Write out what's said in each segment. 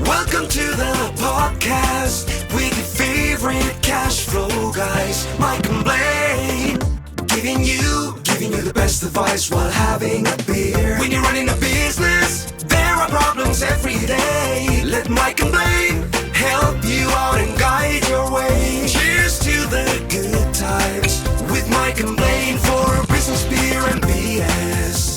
Welcome to the podcast with your favorite cash flow guys, Mike and Blaine. Giving you the best advice while having a beer. When you're running a business, there are problems every day. Let Mike and Blaine help you out and guide your way. Cheers to the good times with Mike and Blaine for business, beer, and BS.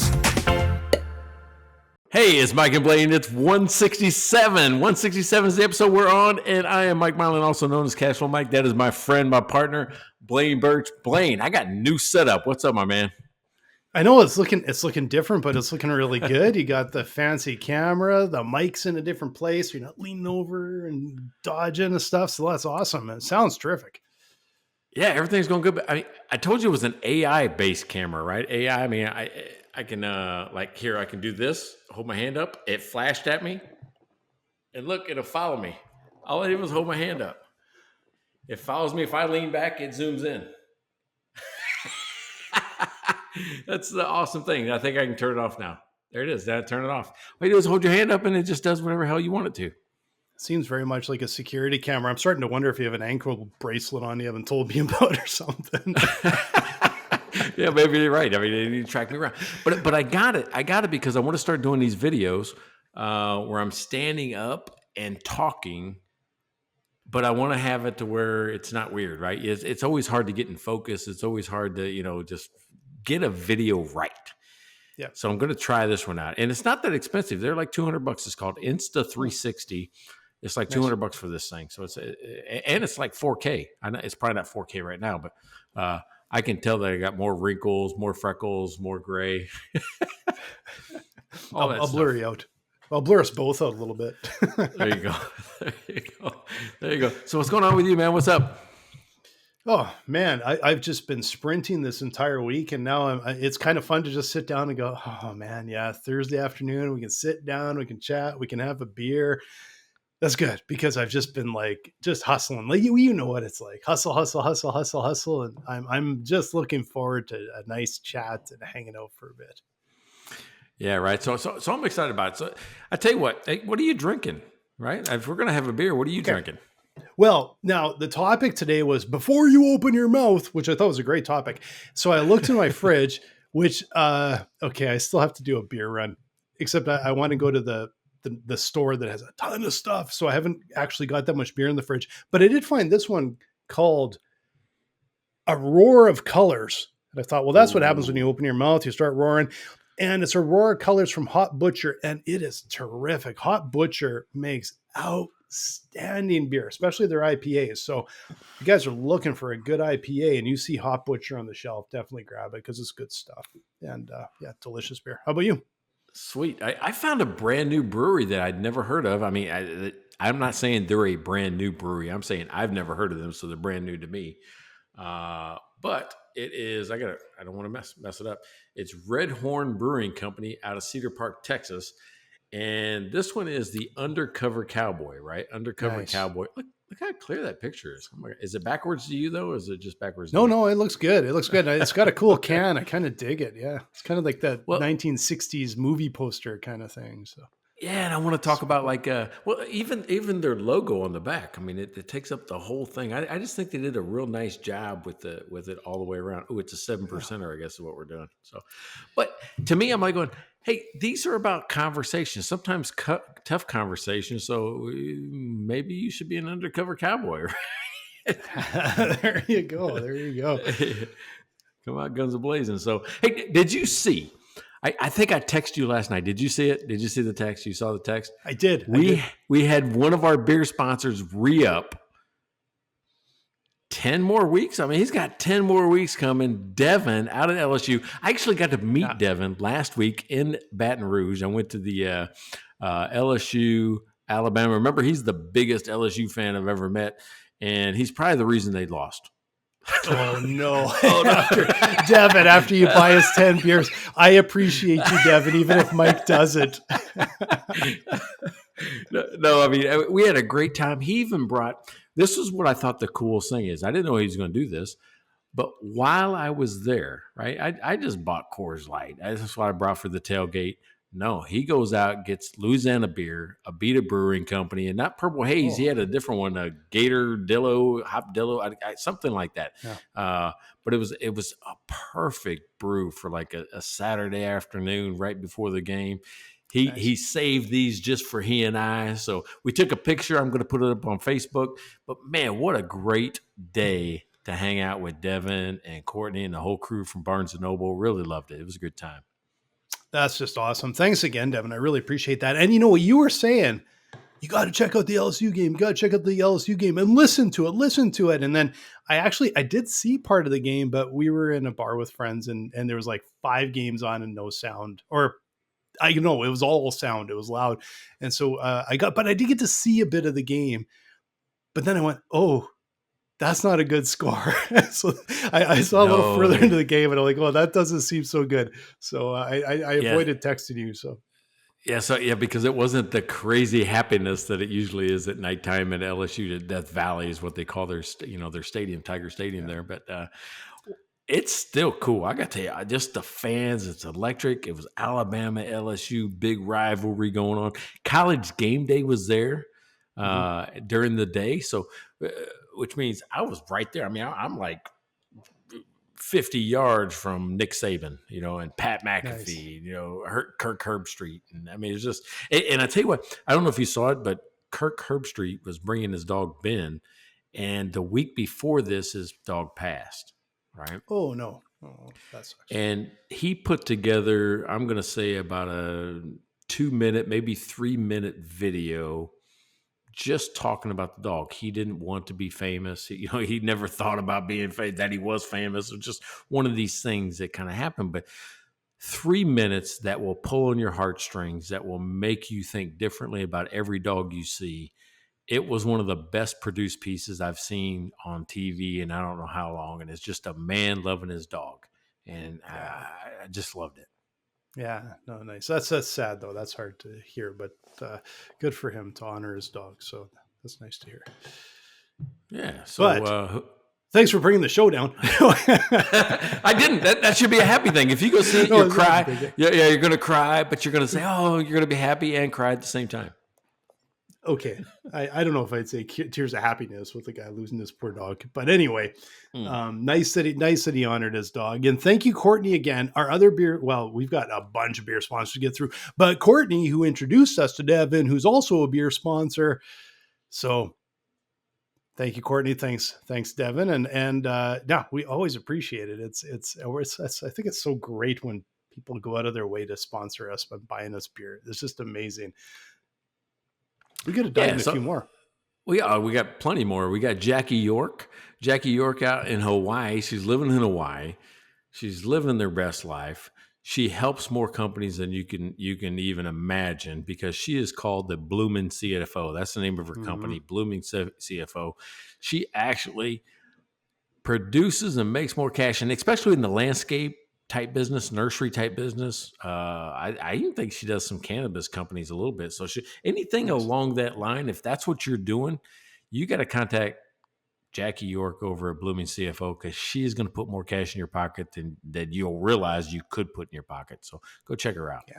Hey, it's Mike and Blaine. It's 167. 167 is the episode we're on, and I am Mike Mylan, also known as Cashflow Mike. That is my friend, my partner, Blaine Birch. Blaine, I got a new setup. What's up, my man? I know it's looking different, but it's looking really good. You got the fancy camera, the mic's in a different place. You're not leaning over and dodging and stuff. So that's awesome. It sounds terrific. Yeah, everything's going good. I mean, I told you it was an AI-based camera, right? AI, I mean, I can, here, I can do this, hold my hand up. It flashed at me. And look, it'll follow me. All I did was hold my hand up. It follows me. If I lean back, it zooms in. That's the awesome thing. I think I can turn it off now. There it is. Now turn it off. All you do is hold your hand up and it just does whatever hell you want it to. Seems very much like a security camera. I'm starting to wonder if you have an ankle bracelet on you haven't told me about or something. Yeah, maybe you're right. I mean, they need to track me around. But I got it. I got it because I want to start doing these videos where I'm standing up and talking, but I want to have it to where it's not weird, right? It's always hard to get in focus. It's always hard to, just get a video right. Yeah. So I'm going to try this one out. And it's not that expensive. They're like $200. It's called Insta360. It's like $200 for this thing. So it's like 4K. I know it's probably not 4K right now, but I can tell that I got more wrinkles, more freckles, more gray. I'll blur you out. I'll blur us both out a little bit. There you go. There you go. So what's going on with you, man? What's up? Oh man, I've just been sprinting this entire week, and now it's kind of fun to just sit down and go, oh man, yeah, Thursday afternoon, we can sit down, we can chat, we can have a beer. That's good because I've just been just hustling. Like you know what it's like. Hustle. And I'm just looking forward to a nice chat and hanging out for a bit. Yeah, right. So I'm excited about it. So I tell you what, hey, what are you drinking? Right? If we're gonna have a beer, what are you drinking? Well, now the topic today was before you open your mouth, which I thought was a great topic. So I looked in my fridge, which I still have to do a beer run, except I want to go to the store that has a ton of stuff. So I haven't actually got that much beer in the fridge, but I did find this one called A Roar of Colors. And I thought, well, that's what happens when you open your mouth, you start roaring. And it's a Roar of Colors from Hot Butcher. And it is terrific. Hot Butcher makes outstanding beer, especially their IPAs. So if you guys are looking for a good IPA and you see Hot Butcher on the shelf, definitely grab it because it's good stuff. And delicious beer. How about you? Sweet. I found a brand new brewery that I'd never heard of. I mean, I'm not saying they're a brand new brewery. I'm saying I've never heard of them, so they're brand new to me. But it is, I don't want to mess it up. It's Red Horn Brewing Company out of Cedar Park, Texas. And this one is the Undercover Cowboy, right? Undercover Nice. Cowboy. Look how clear that picture is. Oh my God. Is it backwards to you, though, or is it just backwards? No, it looks good. It looks good. It's got a cool can. I kind of dig it. Yeah. It's kind of like that 1960s movie poster kind of thing. So yeah, and I want to talk about even their logo on the back. I mean, it takes up the whole thing. I just think they did a real nice job with it all the way around. Oh, it's a 7%er, I guess, is what we're doing. So, but to me, I'm like going, hey, these are about conversations, sometimes tough conversations. So maybe you should be an undercover cowboy. Right? There you go. Come out guns a-blazing. So, hey, did you see? I think I texted you last night. Did you see it? Did you see the text? You saw the text? I did. We had one of our beer sponsors re-up 10 more weeks. I mean, he's got 10 more weeks coming. Devin out of LSU. I actually got to meet Devin last week in Baton Rouge. I went to the LSU, Alabama. Remember, he's the biggest LSU fan I've ever met, and he's probably the reason they lost. Oh, no. After you buy us 10 beers, I appreciate you, Devin, even if Mike doesn't. No, I mean, we had a great time. He even brought, this is what I thought the coolest thing is. I didn't know he was going to do this, but while I was there, right, I just bought Coors Light. That's what I brought for the tailgate. No, he goes out, gets Louisiana beer, a Beta Brewing Company, and not Purple Haze. He Oh, had a different one, a Gator Dillo, Hop Dillo, something like that. yeah. But it was a perfect brew for like a Saturday afternoon right before the game. He Nice. saved these just for he and I. So we took a picture. I'm going to put it up on Facebook. But man, what a great day to hang out with Devin and Courtney and the whole crew from Barnes and Noble. Really loved it. It was a good time. That's just awesome. Thanks again, Devin. I really appreciate that. And you know what you were saying? You got to check out the LSU game. You got to check out the LSU game and listen to it. And then I did see part of the game, but we were in a bar with friends and there was like 5 games on and no sound, or it was all sound. It was loud. And so but I did get to see a bit of the game, but then I went, oh, that's not a good score. So I saw a little further into the game and I'm like, oh, that doesn't seem so good. So I avoided texting you. So. Yeah, because it wasn't the crazy happiness that it usually is at nighttime at LSU. Death Valley is what they call their stadium, Tiger Stadium there. But it's still cool. I got to tell you, just the fans, it's electric. It was Alabama, LSU, big rivalry going on. College game day was there during the day. So, which means I was right there. I mean, I'm like 50 yards from Nick Saban, and Pat McAfee, Nice. Kirk Herbstreit. And I mean, it's just, and I tell you what, I don't know if you saw it, but Kirk Herbstreit was bringing his dog Ben. And the week before this, his dog passed, right? Oh, no. Oh, that sucks. And he put together, I'm going to say about a 2-minute, maybe 3-minute video just talking about the dog. He didn't want to be famous. He never thought about being that he was famous. It was just one of these things that kind of happened. But 3 minutes that will pull on your heartstrings, that will make you think differently about every dog you see. It was one of the best produced pieces I've seen on TV, and I don't know how long. And it's just a man loving his dog, and I just loved it. Yeah, no, nice. That's sad though. That's hard to hear, but good for him to honor his dog. So that's nice to hear. Yeah. So, thanks for bringing the show down. I didn't. That should be a happy thing. If you go see it, you'll cry. Yeah, you're going to cry, but you're going to say, "Oh, you're going to be happy and cry at the same time." Okay, I don't know if I'd say tears of happiness with the guy losing his poor dog, but anyway, nice that he honored his dog, and thank you, Courtney, again. Our other beer, well, we've got a bunch of beer sponsors to get through, but Courtney, who introduced us to Devin, who's also a beer sponsor, so thank you, Courtney. Thanks, Devin, and yeah, we always appreciate it. It's I think it's so great when people go out of their way to sponsor us by buying us beer. It's just amazing. We got to dive in a few more. We got plenty more. We got Jackie York out in Hawaii. She's living in Hawaii. She's living their best life. She helps more companies than you can even imagine, because she is called the Blooming CFO. That's the name of her company, Blooming CFO. She actually produces and makes more cash, and especially in the landscape type business, nursery type business. I even think she does some cannabis companies a little bit. So anything along that line, if that's what you're doing, you got to contact Jackie York over at Blooming CFO, because she's going to put more cash in your pocket than that you'll realize you could put in your pocket. So go check her out.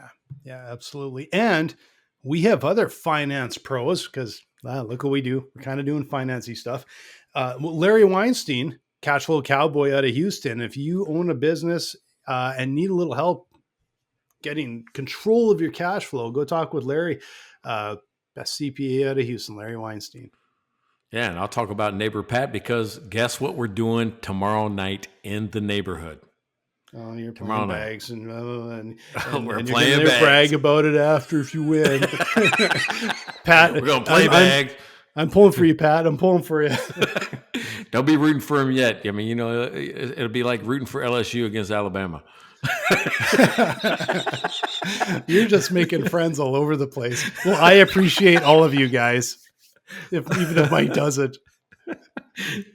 Yeah, absolutely. And we have other finance pros, because look what we do. We're kind of doing financy stuff. Larry Weinstein, Cashflow Cowboy out of Houston. If you own a business and need a little help getting control of your cash flow, go talk with Larry, best CPA out of Houston, Larry Weinstein. Yeah, and I'll talk about Neighbor Pat, because guess what we're doing tomorrow night in the neighborhood? Oh, you're playing bags and we're and playing you're bags. Brag about it after if you win. Pat, we're gonna play bags. I'm pulling for you, Pat. I'm pulling for you. Don't be rooting for him yet. I mean, it'll be like rooting for LSU against Alabama. You're just making friends all over the place. Well, I appreciate all of you guys, even if Mike doesn't.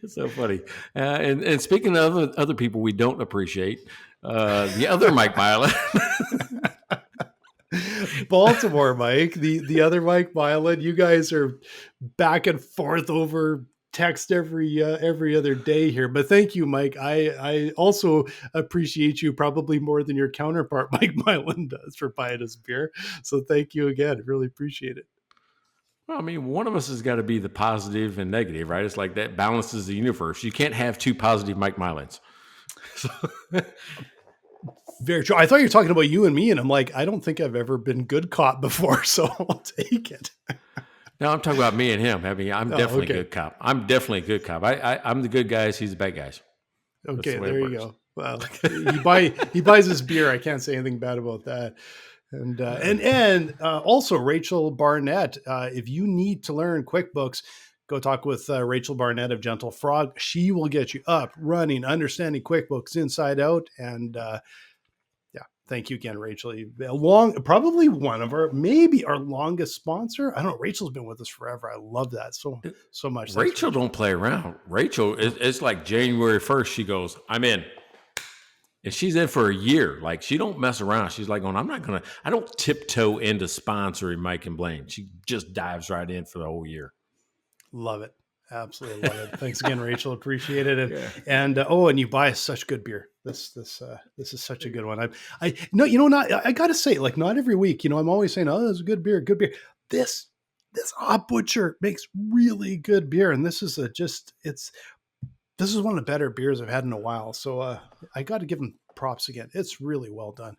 It's so funny. And speaking of other people we don't appreciate, the other Mike Milan. Baltimore Mike, the other Mike Milan, you guys are back and forth over text every other day here. But thank you, Mike. I also appreciate you probably more than your counterpart, Mike Mylan, does for buying us beer. So thank you again. Really appreciate it. Well, I mean, one of us has got to be the positive and negative, right? It's like that balances the universe. You can't have two positive Mike Mylans. So, Very true. I thought you were talking about you and me, and I'm like, I don't think I've ever been good cop before, so I'll take it. no, I'm talking about me and him. I mean, I'm definitely okay. a good cop. I'm definitely a good cop. I'm the good guys. He's the bad guys. Okay, the there you go. Well, he buys his beer. I can't say anything bad about that. And also Rachel Barnett. If you need to learn QuickBooks, go talk with Rachel Barnett of Gentle Frog. She will get you up, running, understanding QuickBooks inside out. And thank you again, Rachel. You've been probably one of maybe our longest sponsor. I don't know. Rachel's been with us forever. I love that so much. Rachel don't play around. Rachel, it's like January 1st. She goes, I'm in. And she's in for a year. Like, she don't mess around. She's like, I don't tiptoe into sponsoring Mike and Blaine. She just dives right in for the whole year. Love it. Absolutely love it. Thanks again, Rachel. Appreciate it. And you buy such good beer. This is such a good one. I gotta say, like, not every week, I'm always saying, oh, this is good beer. This Hop Butcher makes really good beer. And this is this is one of the better beers I've had in a while. So I got to give them props again. It's really well done.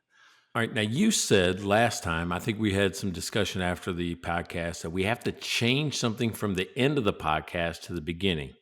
All right. Now, you said last time, I think we had some discussion after the podcast, that we have to change something from the end of the podcast to the beginning.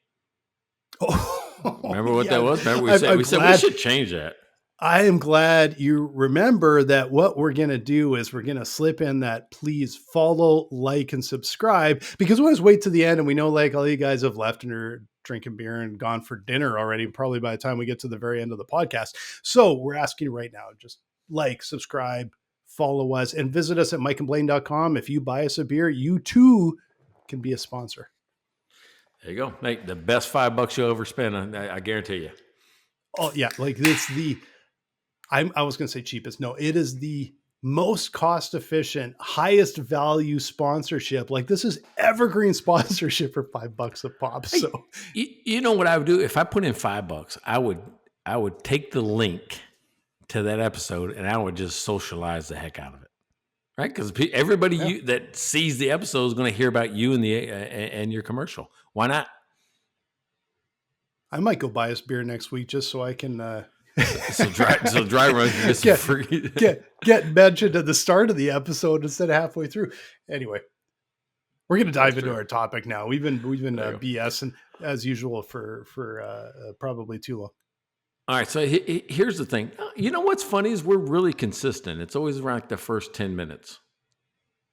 Oh, remember what that was? Remember we said we should change that. I am glad you remember that. What we're going to do is we're going to slip in that please follow, like, and subscribe, because we always wait to the end and we know, like, all you guys have left and are drinking beer and gone for dinner already, probably by the time we get to the very end of the podcast. So we're asking right now, just like, subscribe, follow us, and visit us at mikeandblaine.com. If you buy us a beer, you too can be a sponsor. There you go. Nate, the best $5 you'll ever spend, I guarantee you. Oh yeah. Like, it's I was going to say cheapest. No, it is the most cost efficient, highest value sponsorship. Like, this is evergreen sponsorship for $5 a pop. So you know what I would do if I put in $5? I would take the link to that episode and I would just socialize the heck out of it, right? Because everybody that sees the episode is going to hear about you and your commercial. Why not? I might go buy us beer next week just so I can. So dry run can get some free. get mentioned at the start of the episode instead of halfway through. Anyway, we're going to dive into our topic now. We've been BSing as usual for probably too long. All right, so here's the thing. You know what's funny is we're really consistent. It's always around like the first 10 minutes.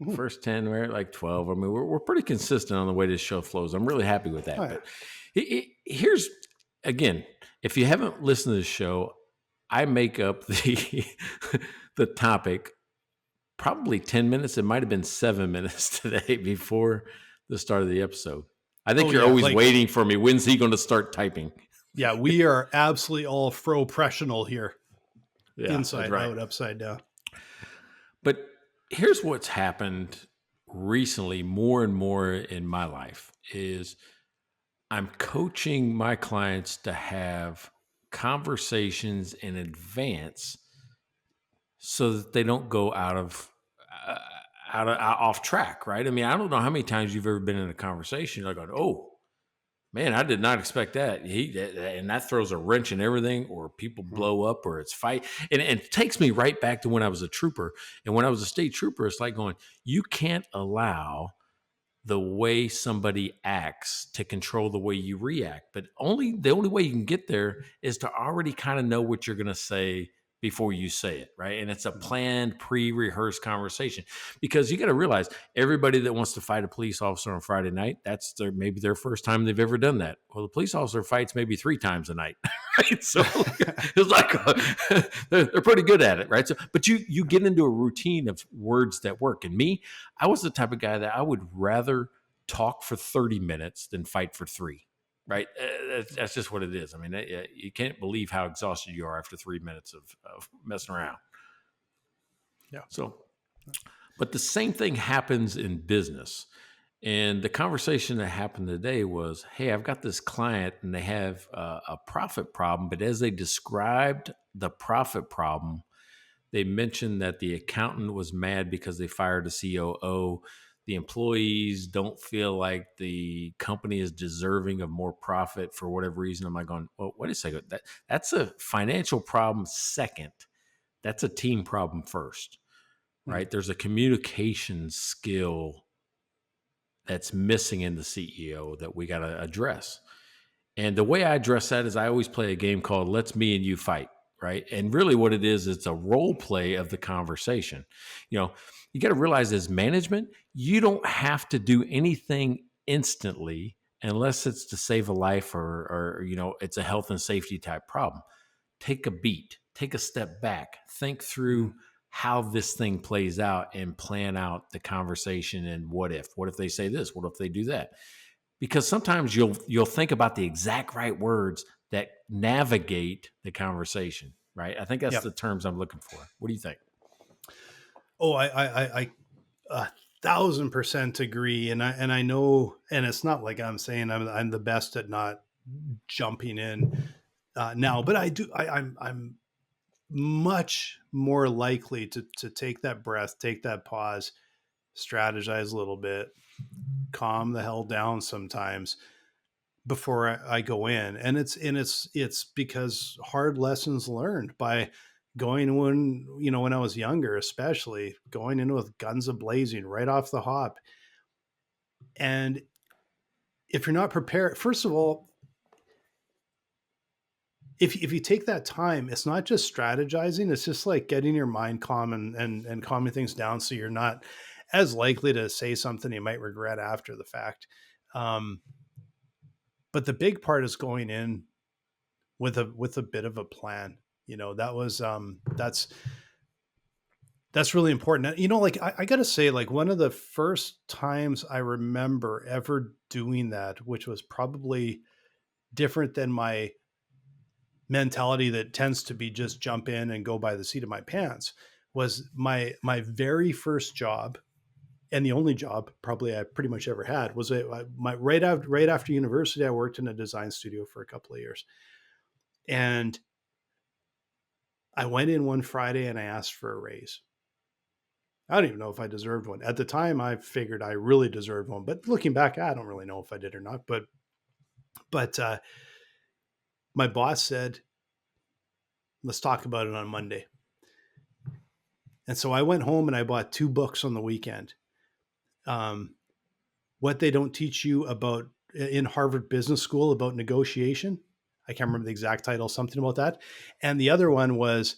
Mm-hmm. First 10, we're at like 12. I mean, we're pretty consistent on the way this show flows. I'm really happy with that. Oh, yeah. But here's, again, if you haven't listened to the show, I make up the topic probably 10 minutes. It might have been 7 minutes today before the start of the episode. I think you're always waiting for me. When's he going to start typing? Yeah, we are absolutely all fro-professional here. Yeah, inside out, upside down. But here's what's happened recently more and more in my life is I'm coaching my clients to have conversations in advance so that they don't go off track, right? I mean, I don't know how many times you've ever been in a conversation. You're like, oh, man, I did not expect that. And that throws a wrench in everything, or people blow up, or it's fight. And it takes me right back to when I was a trooper. And when I was a state trooper, it's like going, you can't allow the way somebody acts to control the way you react. But the only way you can get there is to already kind of know what you're going to say before you say it, right? And it's a planned, pre-rehearsed conversation, because you got to realize everybody that wants to fight a police officer on Friday night, that's maybe their first time they've ever done that. Well, the police officer fights maybe 3 times a night, right? So it's like they're pretty good at it, right? So, but you get into a routine of words that work. And me, I was the type of guy that I would rather talk for 30 minutes than fight for 3. Right. That's just what it is. I mean, you can't believe how exhausted you are after 3 minutes of messing around. Yeah. So, but the same thing happens in business. And the conversation that happened today was, hey, I've got this client and they have a profit problem. But as they described the profit problem, they mentioned that the accountant was mad because they fired a COO. The employees don't feel like the company is deserving of more profit for whatever reason. I'm like going, well, wait a second. That's a financial problem second. That's a team problem first, right? There's a communication skill that's missing in the CEO that we got to address. And the way I address that is I always play a game called Let's Me and You Fight, right? And really what it is, it's a role play of the conversation. You got to realize as management, you don't have to do anything instantly unless it's to save a life or it's a health and safety type problem. Take a beat, take a step back, think through how this thing plays out and plan out the conversation and what if they say this, what if they do that? Because sometimes you'll think about the exact right words that navigate the conversation, right? I think that's the terms I'm looking for. What do you think? Oh, I 1,000% agree, and I know, and it's not like I'm saying I'm the best at not jumping in now, but I'm much more likely to take that breath, take that pause, strategize a little bit, calm the hell down sometimes before I go in. And it's because hard lessons learned by going when I was younger, especially going in with guns a blazing right off the hop. And if you're not prepared, first of all, if you take that time, it's not just strategizing, it's just like getting your mind calm and calming things down so you're not as likely to say something you might regret after the fact. But the big part is going in with a bit of a plan. That's really important. Like I gotta say, like one of the first times I remember ever doing that, which was probably different than my mentality that tends to be just jump in and go by the seat of my pants, was my very first job, and the only job probably I pretty much ever had, was right after university. I worked in a design studio for a couple of years, and I went in one Friday and I asked for a raise. I don't even know if I deserved one. At the time, I figured I really deserved one, but looking back, I don't really know if I did or not. But my boss said, let's talk about it on Monday. And so I went home and I bought 2 books on the weekend. What they don't teach you about in Harvard Business School about negotiation. I can't remember the exact title, something about that. And the other one was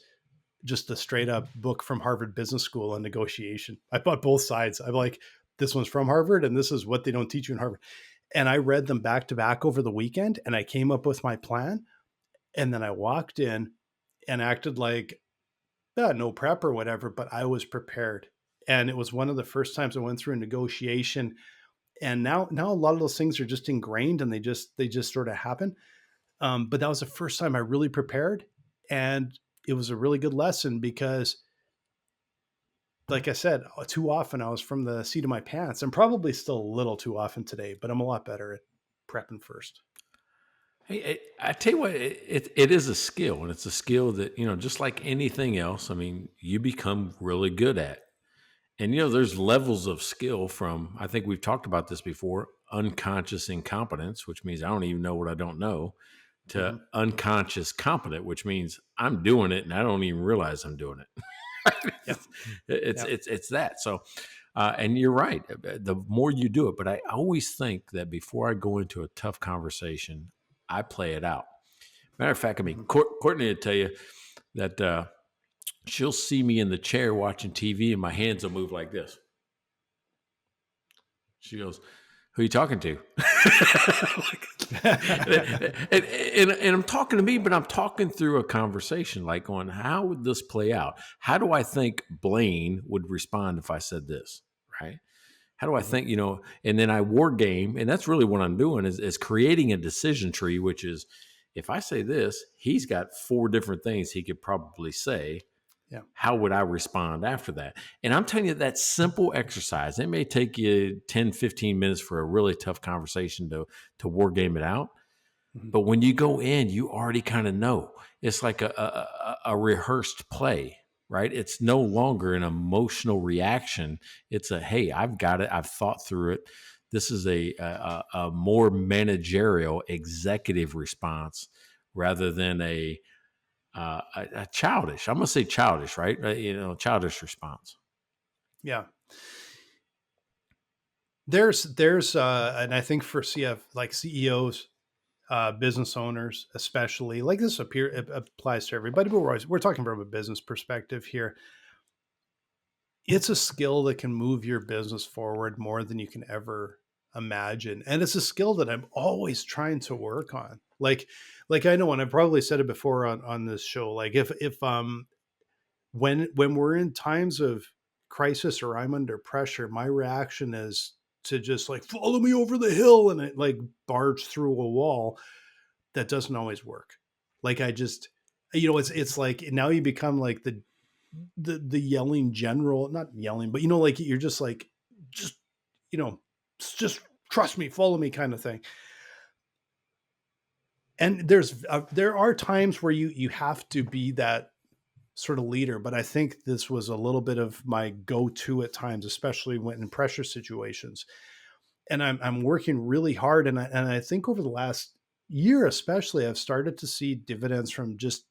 just a straight up book from Harvard Business School on negotiation. I bought both sides. I'm like, this one's from Harvard and this is what they don't teach you in Harvard. And I read them back to back over the weekend and I came up with my plan. And then I walked in and acted like no prep or whatever, but I was prepared. And it was one of the first times I went through a negotiation. And now a lot of those things are just ingrained and they just sort of happen. But that was the first time I really prepared. And it was a really good lesson because, like I said, too often I was from the seat of my pants, and probably still a little too often today, but I'm a lot better at prepping first. Hey, I tell you what, it is a skill, and it's a skill that, just like anything else, I mean, you become really good at. And, there's levels of skill from, I think we've talked about this before, unconscious incompetence, which means I don't even know what I don't know, to unconscious competent, which means I'm doing it and I don't even realize I'm doing it. It's that. So, and you're right. The more you do it, but I always think that before I go into a tough conversation, I play it out. Matter of fact, I mean, Courtney will tell you that she'll see me in the chair watching TV and my hands will move like this. She goes, who are you talking to? and I'm talking to me, but I'm talking through a conversation, like on how would this play out? How do I think Blaine would respond if I said this, right? How do I think, and then I war game, and that's really what I'm doing is creating a decision tree, which is if I say this, he's got 4 different things he could probably say. Yeah. How would I respond after that? And I'm telling you, that simple exercise, it may take you 10, 15 minutes for a really tough conversation to war game it out. Mhm. But when you go in, you already kind of know. It's like a rehearsed play, right? It's no longer an emotional reaction. It's a, hey, I've got it. I've thought through it. This is a more managerial executive response rather than a childish. I'm gonna say childish, right? Childish response. Yeah. There's and I think for CF like CEOs, business owners, especially like this it applies to everybody, but we're talking from a business perspective here. It's a skill that can move your business forward more than you can ever imagine, and it's a skill that I'm always trying to work on. Like I know, and I've probably said it before on this show. Like if when we're in times of crisis or I'm under pressure, my reaction is to just like follow me over the hill and it like barge through a wall. That doesn't always work. Like I just, it's like now you become like the yelling general, not yelling, but like you're just like, just, you know, just trust me, follow me kind of thing. And there are times where you have to be that sort of leader, but I think this was a little bit of my go-to at times, especially when in pressure situations. And I'm working really hard, and I think over the last year, especially, I've started to see dividends from just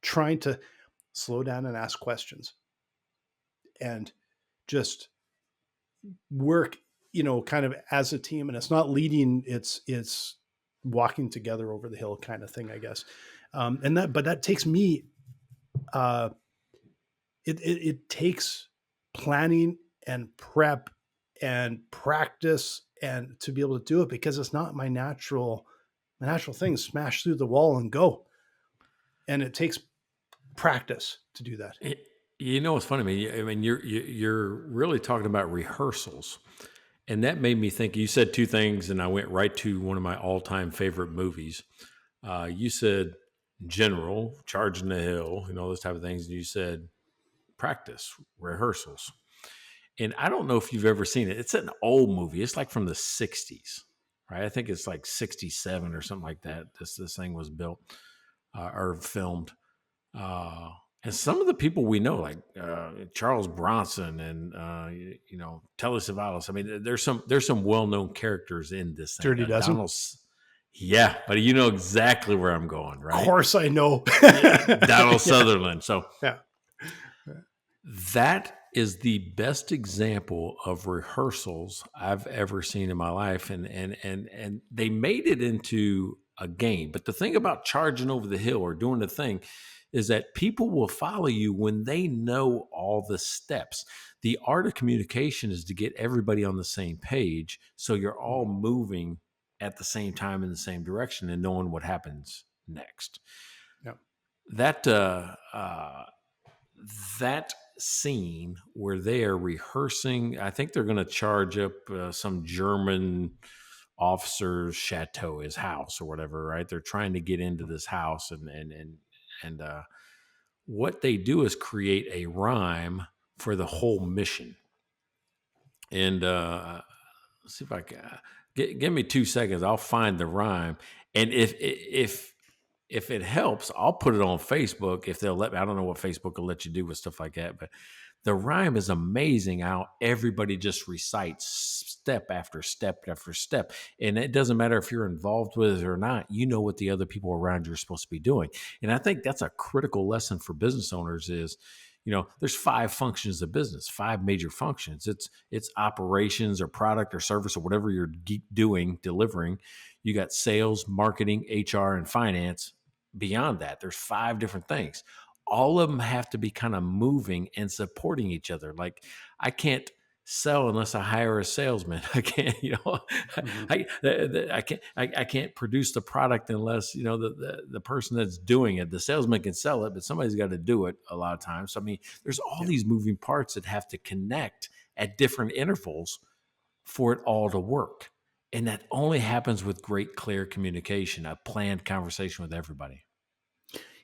trying to slow down and ask questions, and just work, kind of as a team. And it's not leading; it's walking together over the hill kind of thing, I guess. But that takes me. Uh, it takes planning and prep and practice and to be able to do it, because it's not my natural thing. Smash through the wall and go, and it takes practice to do that. It's funny. I mean, you're really talking about rehearsals, and that made me think. You said two things, and I went right to one of my all-time favorite movies. You said general, charging the hill, those type of things, and you said practice, rehearsals. And I don't know if you've ever seen it. It's an old movie. It's like from the '60s, right? I think it's like '67 or something like that. This thing was built or filmed. Uh, and some of the people we know, like Charles Bronson and Telly Savalas. I mean, there's some well-known characters in this thing. Dirty Dozen. Yeah, but you know exactly where I'm going, right? Of course, I know. Donald Sutherland. So Yeah. that is the best example of rehearsals I've ever seen in my life, and they made it into a game. But the thing about charging over the hill or doing the thing is that people will follow you when they know all the steps. The art of communication is to get everybody on the same page, so you're all moving at the same time in the same direction and knowing what happens next. Yeah. That scene where they are rehearsing, I think they're going to charge up some German officer's chateau, his house or whatever, right? They're trying to get into this house, and what they do is create a rhyme for the whole mission. And let's see if I can give me 2 seconds. I'll find the rhyme, and if it helps, I'll put it on Facebook if they'll let me. I don't know what Facebook will let you do with stuff like that, but the rhyme is amazing how everybody just recites step after step after step. And it doesn't matter if you're involved with it or not, you know what the other people around you are supposed to be doing. And I think that's a critical lesson for business owners is, there's 5 functions of business, 5 major functions. It's operations or product or service or whatever you're delivering. You got sales, marketing, HR, and finance. Beyond that, there's 5 different things. All of them have to be kind of moving and supporting each other. Like I can't sell unless I hire a salesman. I can't, I can't produce the product unless, the person that's doing it, the salesman can sell it, but somebody's got to do it a lot of times. So, I mean, there's all these moving parts that have to connect at different intervals for it all to work. And that only happens with great, clear communication, a planned conversation with everybody.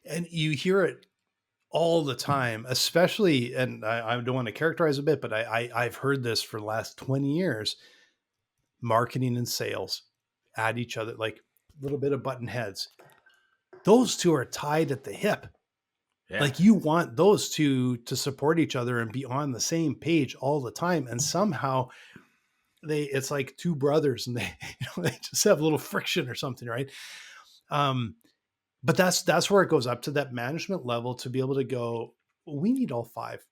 And you hear it all the time, especially, and I don't want to characterize a bit, but I've heard this for the last 20 years, marketing and sales at each other, like a little bit of button heads. Those two are tied at the hip. Yeah. Like you want those two to support each other and be on the same page all the time. And somehow it's like two brothers and they just have a little friction or something. Right. But that's where it goes up to that management level to be able to go, we need all five.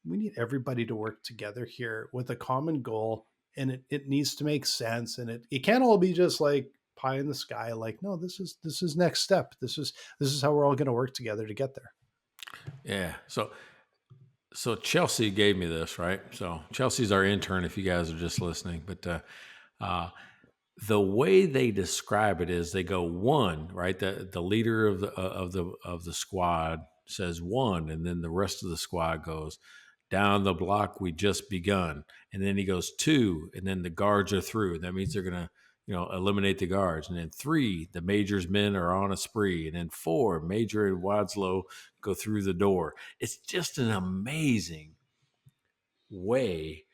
We need everybody to work together here with a common goal. And it needs to make sense. And it can't all be just like pie in the sky. Like, no, this is next step. This is how we're all going to work together to get there. Yeah. So Chelsea gave me this, right? So Chelsea's our intern if you guys are just listening, but the way they describe it is they go one, right? The leader of the squad says one, and then the rest of the squad goes down the block. We just begun, and then he goes two, and then the guards are through. That means they're gonna, eliminate the guards. And then three, the Major's men are on a spree, and then four, Major and Wadslow go through the door. It's just an amazing way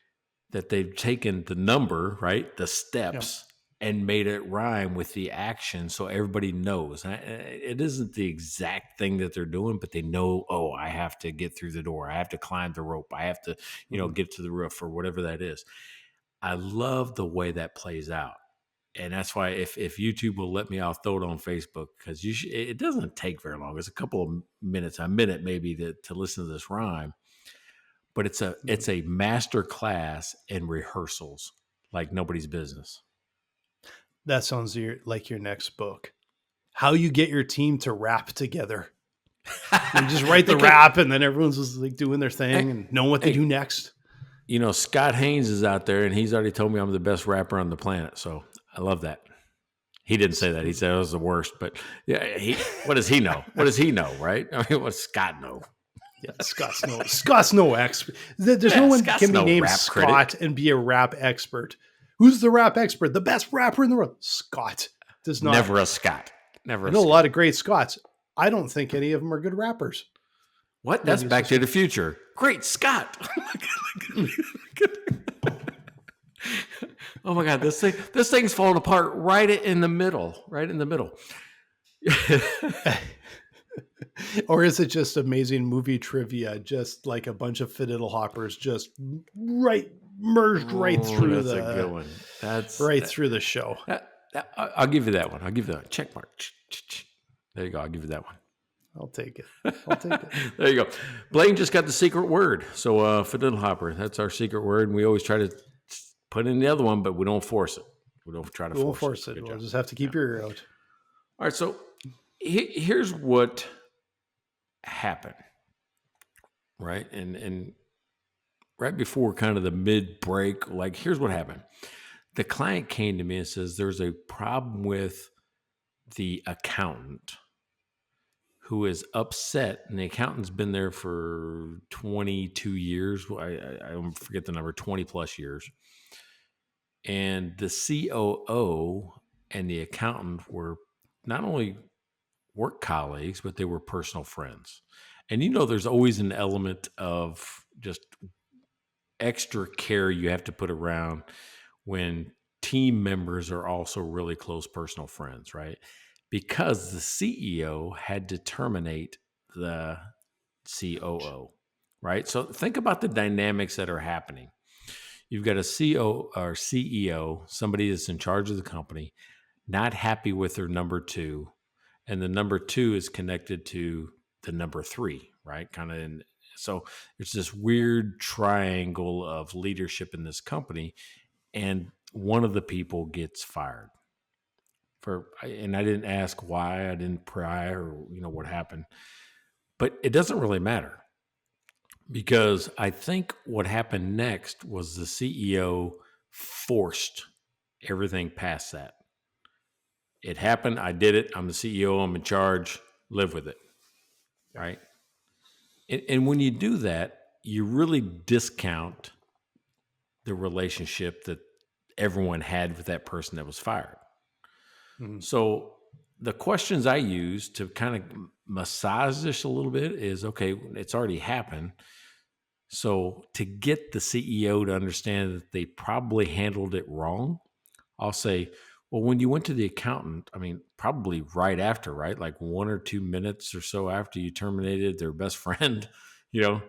that they've taken the number, right, the steps. Yep. And made it rhyme with the action so everybody knows. It isn't the exact thing that they're doing, but they know, oh, I have to get through the door. I have to climb the rope. I have to, get to the roof or whatever that is. I love the way that plays out. And that's why if YouTube will let me, I'll throw it on Facebook because it doesn't take very long. It's a couple of minutes, a minute maybe to listen to this rhyme. But it's a master class in rehearsals like nobody's business. That sounds like your next book. How you get your team to rap together. You just write the rap and then everyone's just like doing their thing and know what they do next. Scott Haynes is out there and he's already told me I'm the best rapper on the planet. So I love that. He didn't say that. He said I was the worst, but yeah, what does he know? What does he know, right? I mean, what does Scott know? Yeah, Scott's no expert. There's no one can be named Scott and be a rap expert. Who's the rap expert? The best rapper in the world? Scott does not. Never a Scott. Never. I know a lot of great Scots. I don't think any of them are good rappers. What? That's Back to the Future. Great Scott. Oh my God, this thing's falling apart right in the middle. Right in the middle. Or is it just amazing movie trivia? Just like a bunch of fiddle hoppers just merged right through that's a good one. Through the show. I'll give you that one. Check mark. There you go. I'll give you that one. I'll take it. There you go. Blaine just got the secret word. So fiddle hopper, that's our secret word. And we always try to put in the other one, but we don't force it. We don't try to force it. We'll just have to keep your ear out. All right. So here's what happened. Right. And right before kind of the mid break, like here's what happened. The client came to me and says, there's a problem with the accountant who is upset. And the accountant's been there for 22 years. I forget the number, 20 plus years. And the COO and the accountant were not only work colleagues, but they were personal friends. And there's always an element of just extra care you have to put around when team members are also really close personal friends, right? Because the CEO had to terminate the COO, right? So think about the dynamics that are happening. You've got a CEO or CEO, somebody that's in charge of the company, not happy with their number two, and the number two is connected to the number three, right? So there's this weird triangle of leadership in this company, and one of the people gets fired. And I didn't ask why, I didn't pry or what happened, but it doesn't really matter because I think what happened next was the CEO forced everything past that. It happened. I did it. I'm the CEO. I'm in charge. Live with it. Right. And when you do that, you really discount the relationship that everyone had with that person that was fired. Mm-hmm. So the questions I use to kind of massage this a little bit is, okay, it's already happened. So to get the CEO to understand that they probably handled it wrong, I'll say, well, when you went to the accountant, I mean, probably right after, right? Like 1 or 2 minutes or so after you terminated their best friend, you know,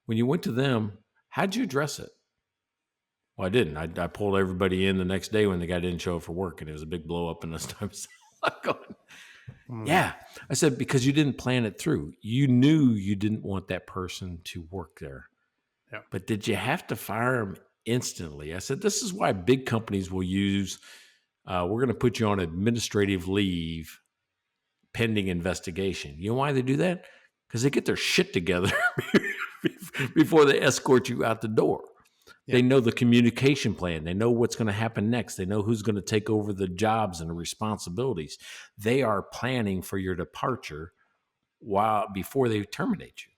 when you went to them, how'd you address it? Well, I didn't. I pulled everybody in the next day when the guy didn't show up for work, and it was a big blow up in this time. I'm going, Mhm. yeah. I said, because you didn't plan it through. You knew you didn't want that person to work there. Yeah. But did you have to fire them instantly? I said, this is why big companies will use, we're going to put you on administrative leave pending investigation. You know why they do that? Because they get their shit together before they escort you out the door. They Yeah. know the communication plan. They know what's going to happen next. They know who's going to take over the jobs and the responsibilities. They are planning for your departure before they terminate you.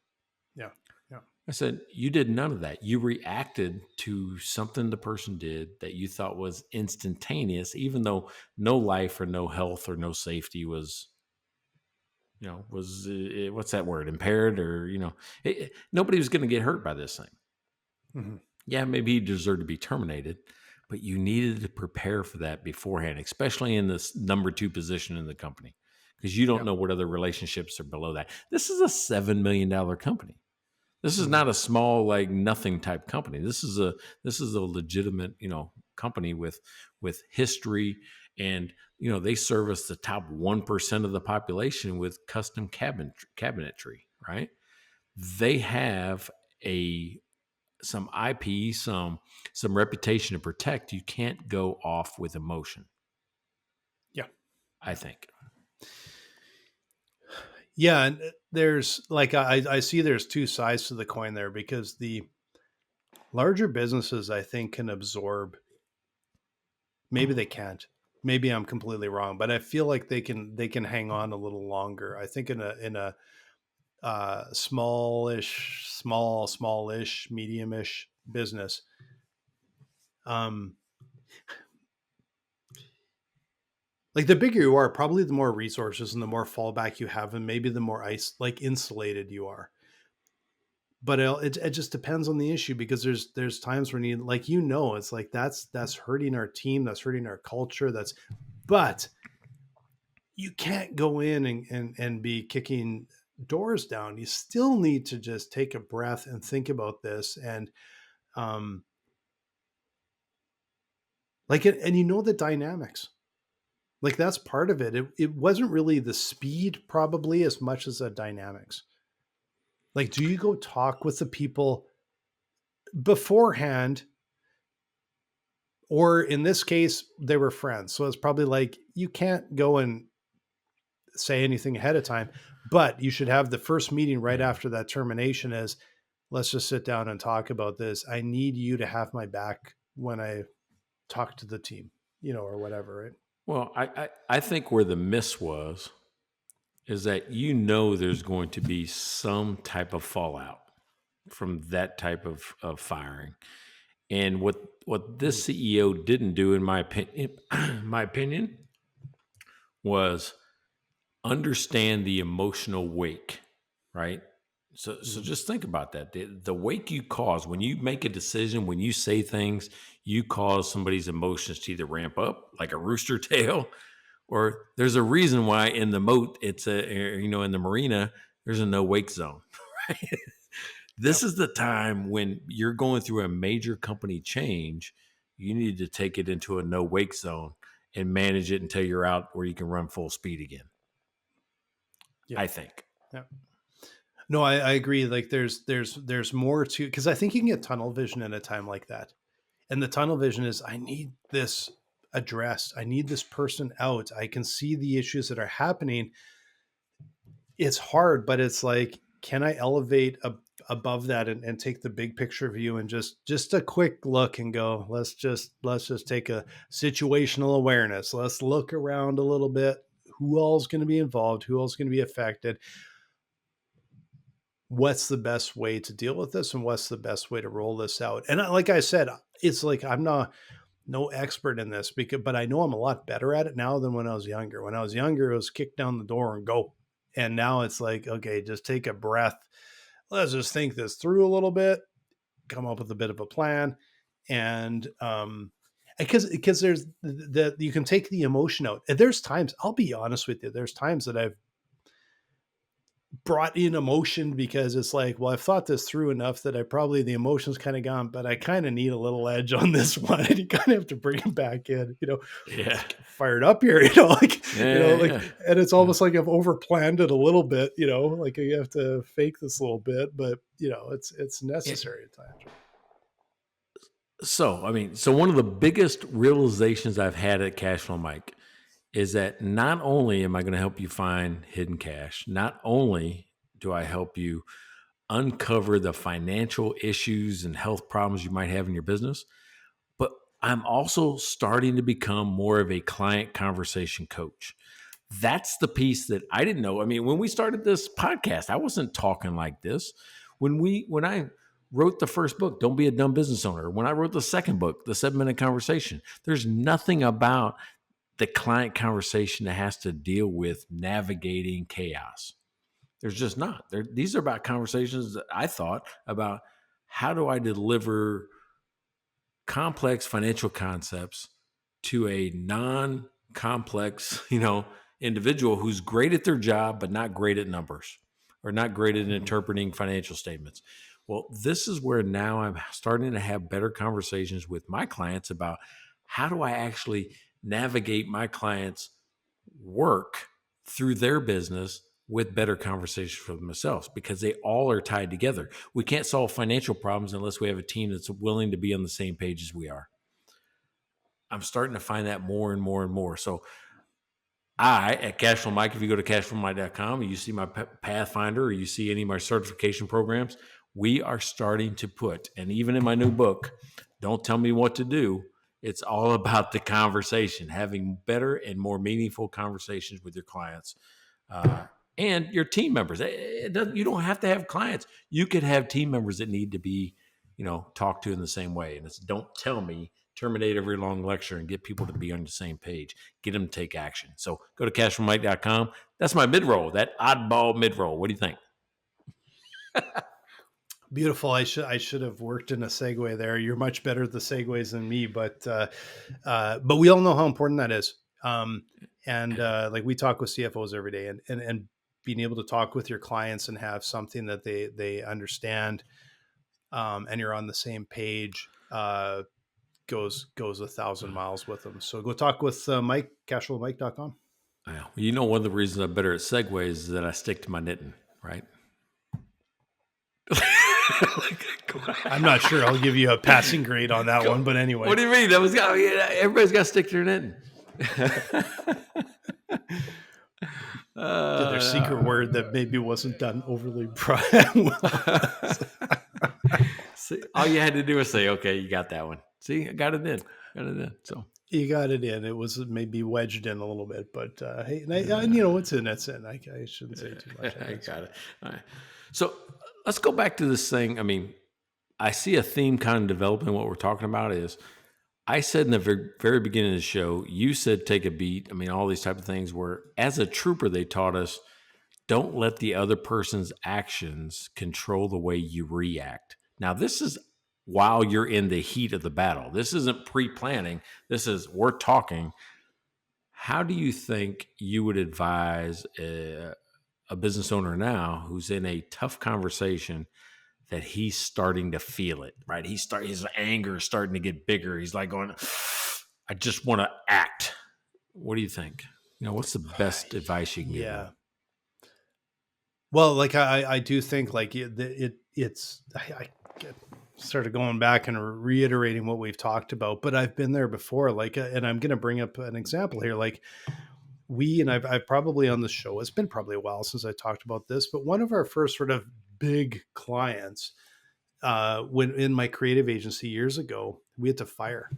Yeah. Yeah. I said, you did none of that. You reacted to something the person did that you thought was instantaneous, even though no life or no health or no safety was, what's that word? Impaired, or, nobody was going to get hurt by this thing. Mm-hmm. Yeah, maybe he deserved to be terminated, but you needed to prepare for that beforehand, especially in this number 2 position in the company, because you don't Yeah. know what other relationships are below that. This is a $7 million company. This is Mhm. not a small, like, nothing type company. This is a legitimate, company with history, and they service the top 1% of the population with custom cabinetry, right? They have some IP, some reputation to protect. You can't go off with emotion, Yeah. I think. Yeah. And there's like, I see there's two sides to the coin there, because the larger businesses, I think, can absorb, maybe they can't, maybe I'm completely wrong, but I feel like they can hang on a little longer. I think in a smallish, mediumish business, um, like the bigger you are, probably the more resources and the more fallback you have, and maybe the more insulated you are. But it just depends on the issue, because there's times when it's like that's hurting our team, that's hurting our culture, but you can't go in and be kicking doors down. You still need to just take a breath and think about this, and um like it, and the dynamics. Like that's part of it. It wasn't really the speed probably as much as the dynamics. Like, do you go talk with the people beforehand, or in this case they were friends, so it's probably like you can't go and say anything ahead of time, but you should have the first meeting right after that termination as, let's just sit down and talk about this. I need you to have my back when I talk to the team, or whatever, right? Well, I think where the miss was is that there's going to be some type of fallout from that type of firing. And what this CEO didn't do, in my opinion, was understand the emotional wake, right? So Mhm. just think about that. The wake you cause when you make a decision, when you say things, you cause somebody's emotions to either ramp up like a rooster tail, or there's a reason why in the moat in the marina there's a no wake zone. Right? This Yep. is the time when you're going through a major company change. You need to take it into a no wake zone and manage it until you're out where you can run full speed again. Yep. I think. Yep. No, I agree. Like there's more to, because I think you can get tunnel vision in a time like that. And the tunnel vision is, I need this addressed. I need this person out. I can see the issues that are happening. It's hard, but it's like, can I elevate above that and take the big picture view, and just a quick look and go, let's just take a situational awareness. Let's look around a little bit. Who all's going to be involved? Who all's going to be affected? What's the best way to deal with this, and what's the best way to roll this out? And like I said, it's like, I'm not, no expert in this but I know I'm a lot better at it now than when I was younger. When I was younger, it was kick down the door and go. And now it's like, okay, just take a breath. Let's just think this through a little bit, come up with a bit of a plan. And, because there's that you can take the emotion out. And there's times, I'll be honest with you, there's times that I've brought in emotion because it's like, well, I've thought this through enough that the emotion's kind of gone, but I kind of need a little edge on this one. And you kind of have to bring it back in, Yeah. fired up here, and it's almost like I've over planned it a little bit, like you have to fake this a little bit, but it's necessary at times. So one of the biggest realizations I've had at Cashflow Mike is that not only am I going to help you find hidden cash, not only do I help you uncover the financial issues and health problems you might have in your business, but I'm also starting to become more of a client conversation coach. That's the piece that I didn't know. I mean, when we started this podcast, I wasn't talking like this. When I wrote the first book, Don't Be a Dumb Business Owner, when I wrote the second book, The 7-Minute Conversation, there's nothing about the client conversation that has to deal with navigating chaos. There's just not. These are about conversations that I thought about how do I deliver complex financial concepts to a non-complex, individual who's great at their job, but not great at numbers or not great at interpreting financial statements. Well, this is where now I'm starting to have better conversations with my clients about how do I actually navigate my clients' work through their business with better conversations for themselves, because they all are tied together. We can't solve financial problems unless we have a team that's willing to be on the same page as we are. I'm starting to find that more and more and more. So at Cashflow Mike, if you go to cashflowmike.com and you see my Pathfinder or you see any of my certification programs, we are starting to put, and even in my new book, Don't Tell Me What to Do, it's all about the conversation, having better and more meaningful conversations with your clients and your team members. You don't have to have clients. You could have team members that need to be, talked to in the same way. And it's don't tell me, terminate every long lecture and get people to be on the same page, get them to take action. So go to cashflowmike.com. That's my mid-roll, that oddball mid-roll. What do you think? Beautiful. I should have worked in a segue there. You're much better at the segues than me, but we all know how important that is. Like we talk with CFOs every day, and being able to talk with your clients and have something that they understand, and you're on the same page, goes 1,000 miles with them. So go talk with Mike, cashflowmike.com. Well, one of the reasons I'm better at segues is that I stick to my knitting, right? I'm not sure I'll give you a passing grade on that one, but anyway. What do you mean? Everybody's got to stick to their knitting. Their secret word that maybe wasn't done overly proud. See, all you had to do was say, okay, you got that one. See, I got it in. So you got it in. It was maybe wedged in a little bit, but hey, what's in, that's in. I shouldn't say too much. I got it. All right. So let's go back to this thing. I mean, I see a theme kind of developing. What we're talking about is, I said in the very, very beginning of the show, you said take a beat. I mean, all these type of things where, as a trooper, they taught us, don't let the other person's actions control the way you react. Now, this is while you're in the heat of the battle. This isn't pre-planning. This is, we're talking. How do you think you would advise a business owner now who's in a tough conversation that he's starting to feel it, right? His anger is starting to get bigger. He's like going, I just want to act. What do you think? What's the best advice you can give him? Well, like I do think like it's I started going back and reiterating what we've talked about, but I've been there before. Like, and I'm going to bring up an example here. Like I've probably on the show, it's been probably a while since I talked about this, but one of our first sort of big clients, when in my creative agency years ago, we had to fire.